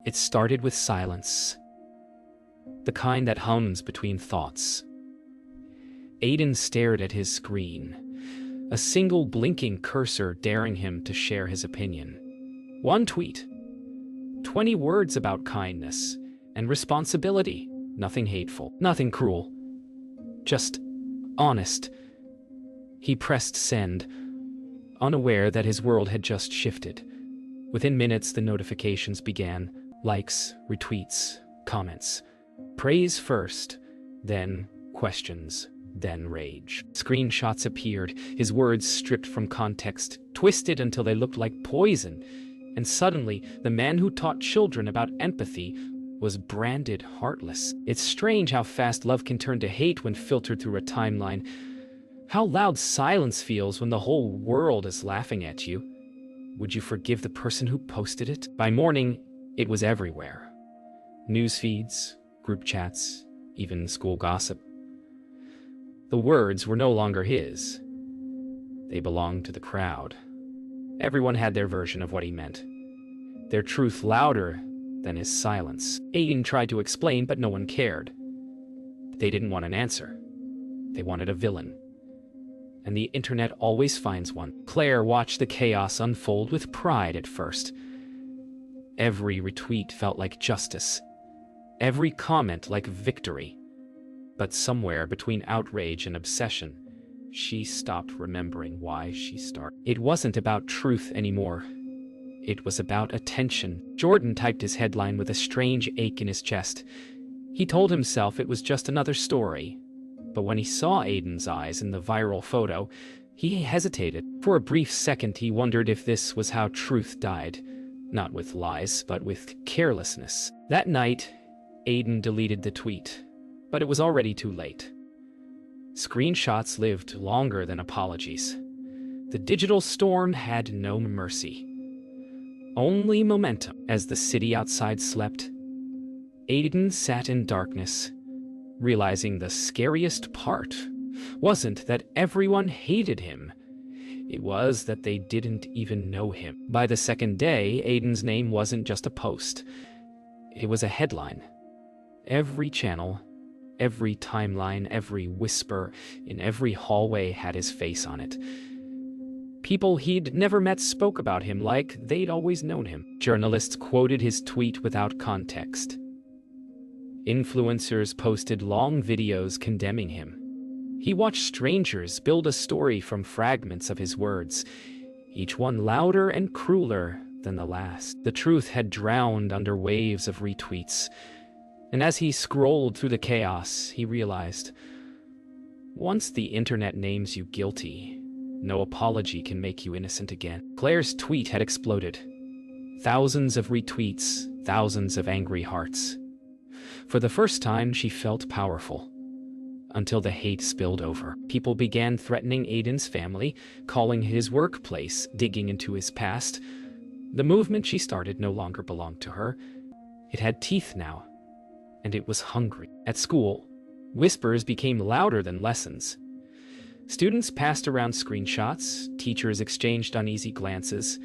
It started with silence, the kind that hums between thoughts. Aiden stared at his screen, a single blinking cursor daring him to share his opinion. One tweet, 20 words about kindness and responsibility. Nothing hateful, nothing cruel, just honest. He pressed send, unaware that his world had just shifted. Within minutes, the notifications began. Likes, retweets, comments. Praise first, then questions, then rage. Screenshots appeared, his words stripped from context, twisted until they looked like poison. And suddenly, the man who taught children about empathy was branded heartless. It's strange how fast love can turn to hate when filtered through a timeline. How loud silence feels when the whole world is laughing at you. Would you forgive the person who posted it? By morning, it was everywhere. News feeds, group chats, even school gossip. The words were no longer his. They belonged to the crowd. Everyone had their version of what he meant. Their truth louder than his silence. Aiden tried to explain, but no one cared. They didn't want an answer. They wanted a villain. And the internet always finds one. Claire watched the chaos unfold with pride at first. Every retweet felt like justice. Every comment like victory. But somewhere between outrage and obsession, she stopped remembering why she started. It wasn't about truth anymore. It was about attention. Jordan typed his headline with a strange ache in his chest. He told himself it was just another story. But when he saw Aiden's eyes in the viral photo, he hesitated. For a brief second, he wondered if this was how truth died. Not with lies, but with carelessness. That night, Aiden deleted the tweet, but it was already too late. Screenshots lived longer than apologies. The digital storm had no mercy. Only momentum. As the city outside slept, Aiden sat in darkness, realizing the scariest part wasn't that everyone hated him. It was that they didn't even know him. By the second day, Aiden's name wasn't just a post. It was a headline. Every channel, every timeline, every whisper in every hallway had his face on it. People he'd never met spoke about him like they'd always known him. Journalists quoted his tweet without context. Influencers posted long videos condemning him. He watched strangers build a story from fragments of his words, each one louder and crueler than the last. The truth had drowned under waves of retweets, and as he scrolled through the chaos, he realized, once the internet names you guilty, no apology can make you innocent again. Claire's tweet had exploded. Thousands of retweets, thousands of angry hearts. For the first time, she felt powerful. Until the hate spilled over. People began threatening Aiden's family, calling his workplace, digging into his past. The movement she started no longer belonged to her. It had teeth now, and it was hungry. At school, whispers became louder than lessons. Students passed around screenshots, teachers exchanged uneasy glances,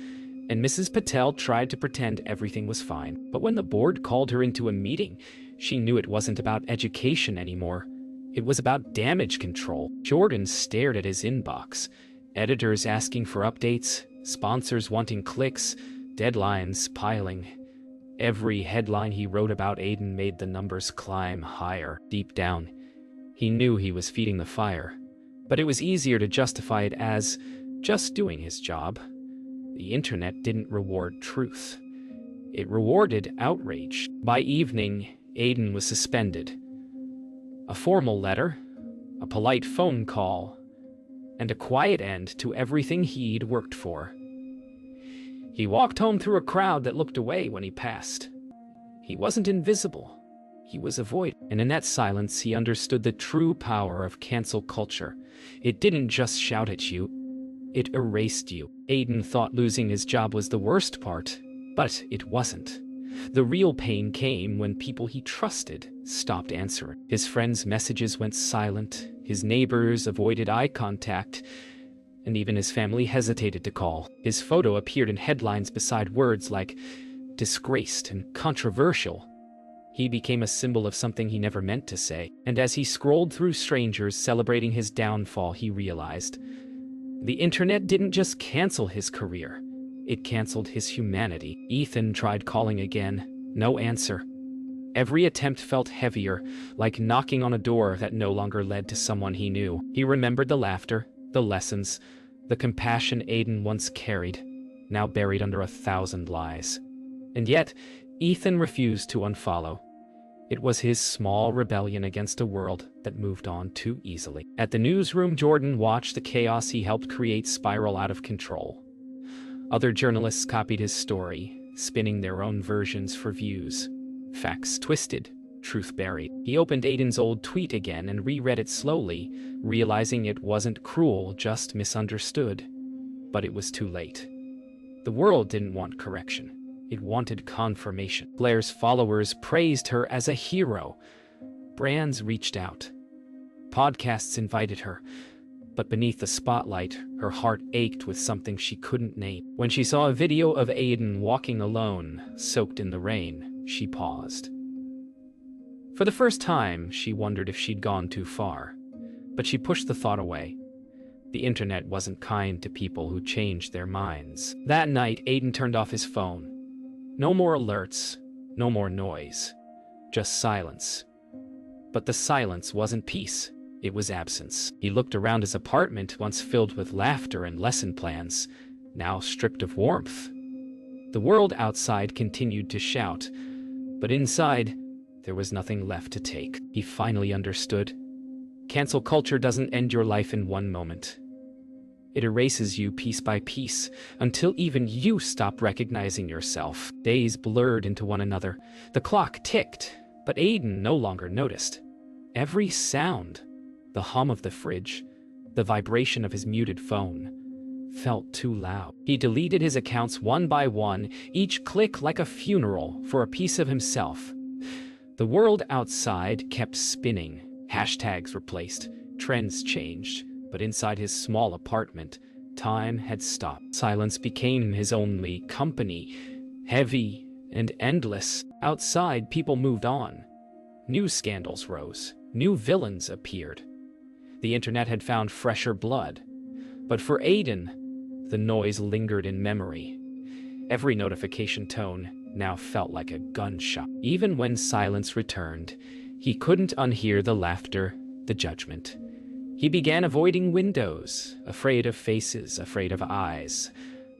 and Mrs. Patel tried to pretend everything was fine. But when the board called her into a meeting, she knew it wasn't about education anymore. It was about damage control. Jordan stared at his inbox. Editors asking for updates, sponsors wanting clicks, deadlines piling. Every headline he wrote about Aiden made the numbers climb higher. Deep down, he knew he was feeding the fire. But it was easier to justify it as just doing his job. The internet didn't reward truth. It rewarded outrage. By evening, Aiden was suspended. A formal letter, a polite phone call, and a quiet end to everything he'd worked for. He walked home through a crowd that looked away when he passed. He wasn't invisible. He was avoided. And in that silence, he understood the true power of cancel culture. It didn't just shout at you. It erased you. Aiden thought losing his job was the worst part, but it wasn't. The real pain came when people he trusted stopped answering. His friends' messages went silent, his neighbors avoided eye contact, and even his family hesitated to call. His photo appeared in headlines beside words like, disgraced and controversial. He became a symbol of something he never meant to say, and as he scrolled through strangers celebrating his downfall, he realized the internet didn't just cancel his career, it canceled his humanity. Ethan tried calling again. No answer. Every attempt felt heavier, like knocking on a door that no longer led to someone he knew. He remembered the laughter, the lessons, the compassion Aiden once carried, now buried under 1,000 lies. And yet, Ethan refused to unfollow. It was his small rebellion against a world that moved on too easily. At the newsroom, Jordan watched the chaos he helped create spiral out of control. Other journalists copied his story, spinning their own versions for views. Facts twisted, truth buried. He opened Aiden's old tweet again and reread it slowly, realizing it wasn't cruel, just misunderstood. But it was too late. The world didn't want correction. It wanted confirmation. Blair's followers praised her as a hero. Brands reached out. Podcasts invited her. But beneath the spotlight, her heart ached with something she couldn't name. When she saw a video of Aiden walking alone, soaked in the rain, she paused. For the first time, she wondered if she'd gone too far. But she pushed the thought away. The internet wasn't kind to people who changed their minds. That night, Aiden turned off his phone. No more alerts, no more noise, just silence. But the silence wasn't peace, it was absence. He looked around his apartment, once filled with laughter and lesson plans, now stripped of warmth. The world outside continued to shout, but inside, there was nothing left to take. He finally understood. Cancel culture doesn't end your life in one moment. It erases you piece by piece, until even you stop recognizing yourself. Days blurred into one another. The clock ticked, but Aiden no longer noticed. Every sound, the hum of the fridge, the vibration of his muted phone, felt too loud. He deleted his accounts one by one, each click like a funeral for a piece of himself. The world outside kept spinning. Hashtags replaced, trends changed. But inside his small apartment, time had stopped. Silence became his only company, heavy and endless. Outside, people moved on. New scandals rose. New villains appeared. The internet had found fresher blood. But for Aiden, the noise lingered in memory. Every notification tone now felt like a gunshot. Even when silence returned, he couldn't unhear the laughter, the judgment. He began avoiding windows, afraid of faces, afraid of eyes.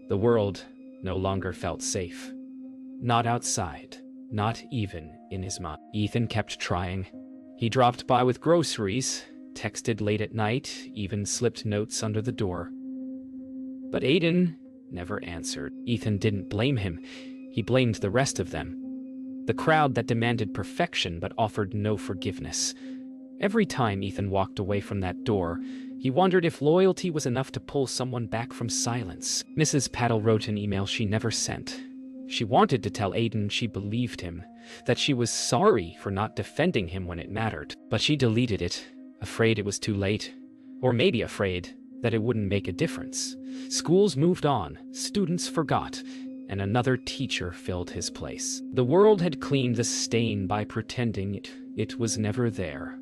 The world no longer felt safe. Not outside, not even in his mind. Ethan kept trying. He dropped by with groceries, texted late at night, even slipped notes under the door. But Aiden never answered. Ethan didn't blame him. He blamed the rest of them. The crowd that demanded perfection but offered no forgiveness. Every time Ethan walked away from that door, he wondered if loyalty was enough to pull someone back from silence. Mrs. Paddle wrote an email she never sent. She wanted to tell Aiden she believed him, that she was sorry for not defending him when it mattered. But she deleted it, afraid it was too late, or maybe afraid that it wouldn't make a difference. Schools moved on, students forgot, and another teacher filled his place. The world had cleaned the stain by pretending it was never there.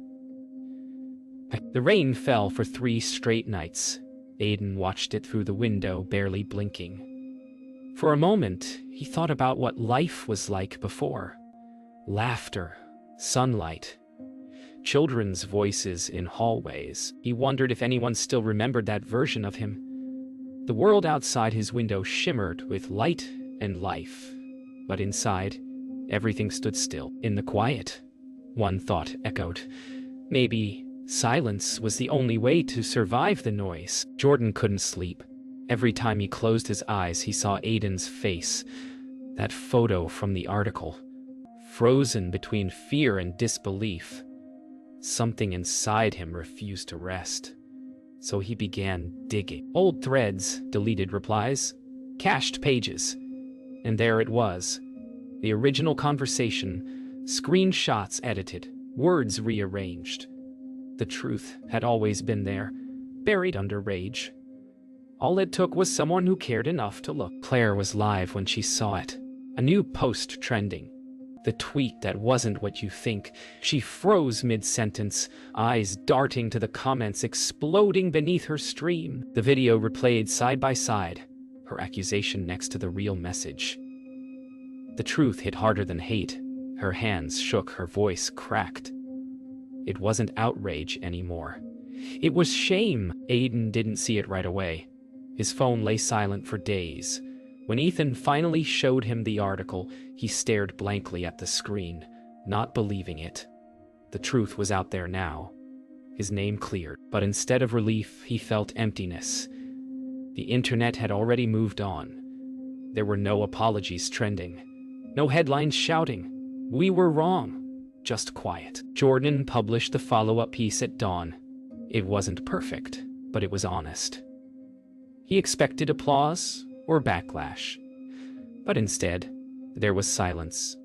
The rain fell for 3 straight nights. Aiden watched it through the window, barely blinking. For a moment, he thought about what life was like before. Laughter, sunlight, children's voices in hallways. He wondered if anyone still remembered that version of him. The world outside his window shimmered with light and life. But inside, everything stood still. In the quiet, one thought echoed. Maybe silence was the only way to survive the noise. Jordan couldn't sleep. Every time he closed his eyes, he saw Aiden's face. That photo from the article. Frozen between fear and disbelief. Something inside him refused to rest. So he began digging. Old threads, deleted replies, cached pages. And there it was. The original conversation. Screenshots edited. Words rearranged. The truth had always been there, buried under rage. All it took was someone who cared enough to look. Claire was live when she saw it. A new post trending. The tweet that wasn't what you think. She froze mid-sentence, eyes darting to the comments exploding beneath her stream. The video replayed side by side, her accusation next to the real message. The truth hit harder than hate. Her hands shook, her voice cracked. It wasn't outrage anymore. It was shame. Aiden didn't see it right away. His phone lay silent for days. When Ethan finally showed him the article, he stared blankly at the screen, not believing it. The truth was out there now. His name cleared, but instead of relief, he felt emptiness. The internet had already moved on. There were no apologies trending, no headlines shouting, "We were wrong," just quiet. Jordan published the follow-up piece at dawn. It wasn't perfect, but it was honest. He expected applause or backlash, but instead, there was silence.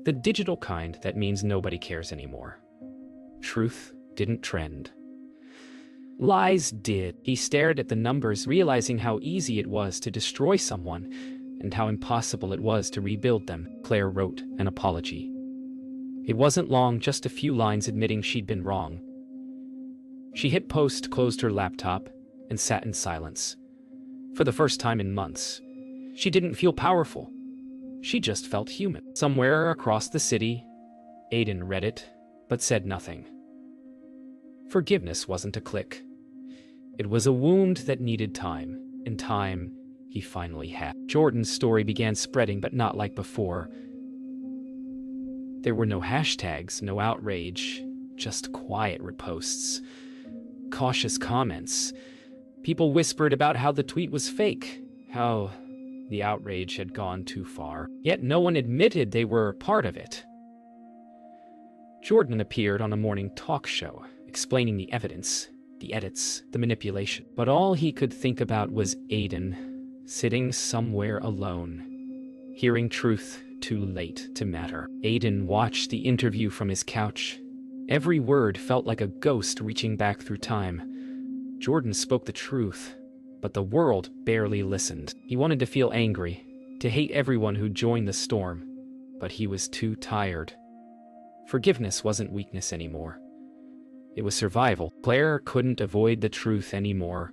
The digital kind that means nobody cares anymore. Truth didn't trend. Lies did. He stared at the numbers, realizing how easy it was to destroy someone and how impossible it was to rebuild them. Claire wrote an apology. It wasn't long, just a few lines admitting she'd been wrong. She hit post, closed her laptop, and sat in silence. For the first time in months, she didn't feel powerful. She just felt human. Somewhere across the city, Aiden read it, but said nothing. Forgiveness wasn't a click. It was a wound that needed time, and time he finally had. Jordan's story began spreading, but not like before. There were no hashtags, no outrage, just quiet reposts, cautious comments. People whispered about how the tweet was fake, how the outrage had gone too far. Yet no one admitted they were part of it. Jordan appeared on a morning talk show, explaining the evidence, the edits, the manipulation. But all he could think about was Aiden, sitting somewhere alone, hearing truth too late to matter. Aiden watched the interview from his couch. Every word felt like a ghost reaching back through time. Jordan spoke the truth, but the world barely listened. He wanted to feel angry, to hate everyone who joined the storm, but he was too tired. Forgiveness wasn't weakness anymore. It was survival. Claire couldn't avoid the truth anymore.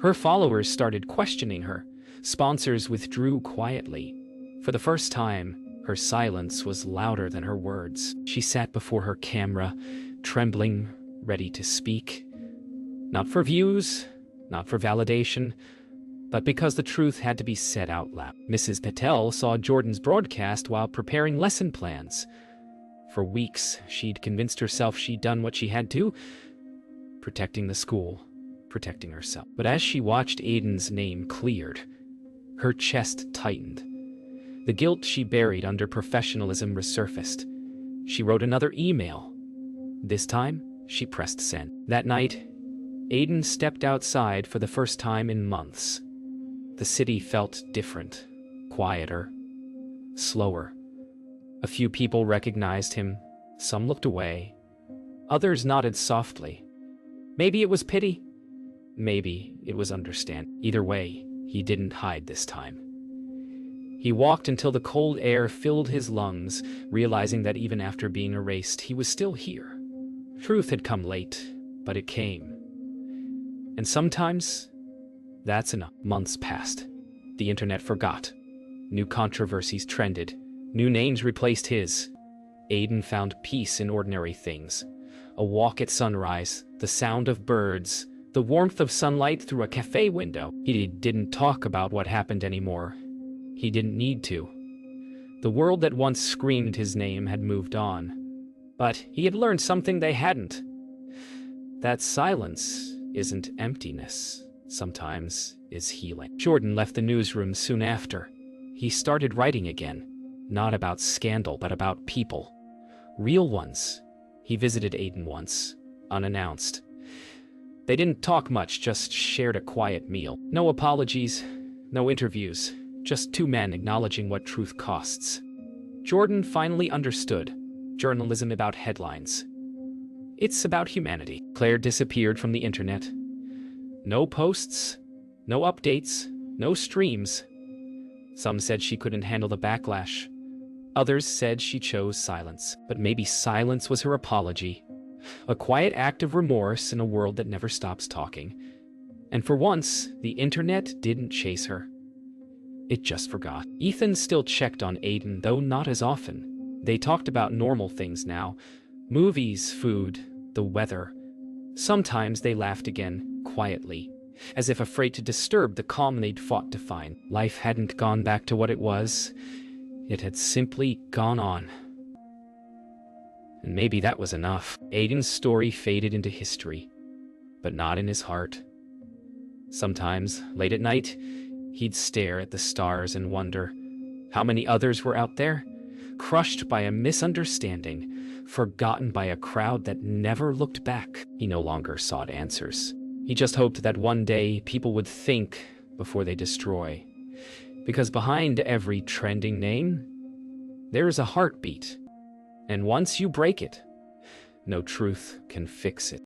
Her followers started questioning her. Sponsors withdrew quietly. For the first time, her silence was louder than her words. She sat before her camera, trembling, ready to speak. Not for views, not for validation, but because the truth had to be said out loud. Mrs. Patel saw Jordan's broadcast while preparing lesson plans. For weeks, she'd convinced herself she'd done what she had to, protecting the school, protecting herself. But as she watched Aiden's name cleared, her chest tightened. The guilt she buried under professionalism resurfaced. She wrote another email. This time, she pressed send. That night, Aiden stepped outside for the first time in months. The city felt different, quieter, slower. A few people recognized him. Some looked away. Others nodded softly. Maybe it was pity. Maybe it was understanding. Either way, he didn't hide this time. He walked until the cold air filled his lungs, realizing that even after being erased, he was still here. Truth had come late, but it came. And sometimes, that's enough. Months passed. The internet forgot. New controversies trended. New names replaced his. Aiden found peace in ordinary things. A walk at sunrise, the sound of birds, the warmth of sunlight through a cafe window. He didn't talk about what happened anymore. He didn't need to. The world that once screamed his name had moved on. But he had learned something they hadn't. That silence isn't emptiness. Sometimes is healing. Jordan left the newsroom soon after. He started writing again. Not about scandal, but about people. Real ones. He visited Aiden once, unannounced. They didn't talk much, just shared a quiet meal. No apologies, no interviews, just two men acknowledging what truth costs. Jordan finally understood. Journalism about headlines. It's about humanity. Claire disappeared from the internet. No posts, no updates, no streams. Some said she couldn't handle the backlash. Others said she chose silence, but maybe silence was her apology. A quiet act of remorse in a world that never stops talking. And for once, the internet didn't chase her. It just forgot. Ethan still checked on Aiden, though not as often. They talked about normal things now. Movies, food, the weather. Sometimes they laughed again, quietly, as if afraid to disturb the calm they'd fought to find. Life hadn't gone back to what it was. It had simply gone on. And maybe that was enough. Aiden's story faded into history, but not in his heart. Sometimes, late at night, he'd stare at the stars and wonder how many others were out there, crushed by a misunderstanding, forgotten by a crowd that never looked back. He no longer sought answers. He just hoped that one day people would think before they destroy. Because behind every trending name, there is a heartbeat. And once you break it, no truth can fix it.